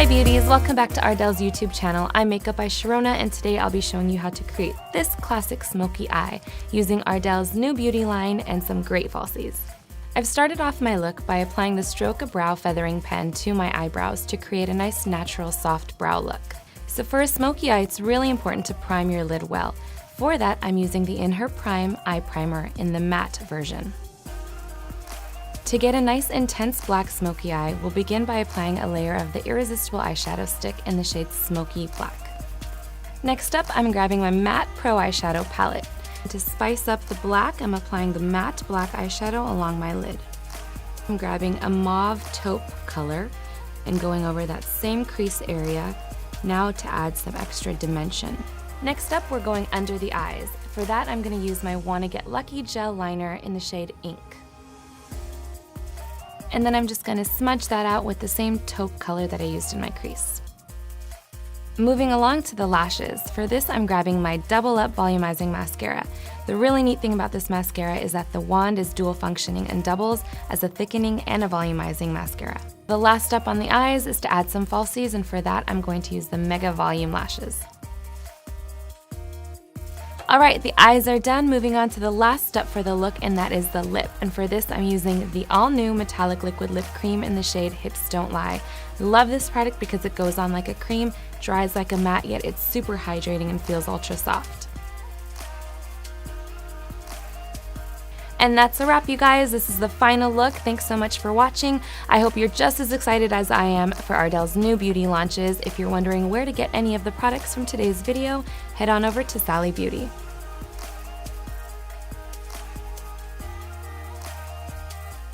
Hi beauties, welcome back to Ardell's YouTube channel. I'm Makeup by Sharona, and today I'll be showing you how to create this classic smoky eye using Ardell's new beauty line and some great falsies. I've started off my look by applying the Stroke a Brow feathering pen to my eyebrows to create a nice natural soft brow look. So for a smoky eye, it's really important to prime your lid well. For that, I'm using the In Her Prime Eye Primer in the matte version. To get a nice intense black smoky eye, we'll begin by applying a layer of the Irresistible eyeshadow stick in the shade Smoky Black. Next up, I'm grabbing my Matte Pro Eyeshadow palette. To spice up the black, I'm applying the matte black eyeshadow along my lid. I'm grabbing a mauve taupe color and going over that same crease area, now to add some extra dimension. Next up, we're going under the eyes. For that, I'm going to use my Wanna Get Lucky gel liner in the shade Ink. And then I'm just going to smudge that out with the same taupe color that I used in my crease. Moving along to the lashes. For this, I'm grabbing my Double Up Volumizing Mascara. The really neat thing about this mascara is that the wand is dual functioning and doubles as a thickening and a volumizing mascara. The last step on the eyes is to add some falsies, and for that, I'm going to use the Mega Volume Lashes. Alright, the eyes are done. Moving on to the last step for the look, and that is the lip. And for this, I'm using the all-new Metallic Liquid Lip Cream in the shade Hips Don't Lie. Love this product because it goes on like a cream, dries like a matte, yet it's super hydrating and feels ultra soft. And that's a wrap, you guys. This is the final look. Thanks so much for watching. I hope you're just as excited as I am for Ardell's new beauty launches. If you're wondering where to get any of the products from today's video, head on over to Sally Beauty.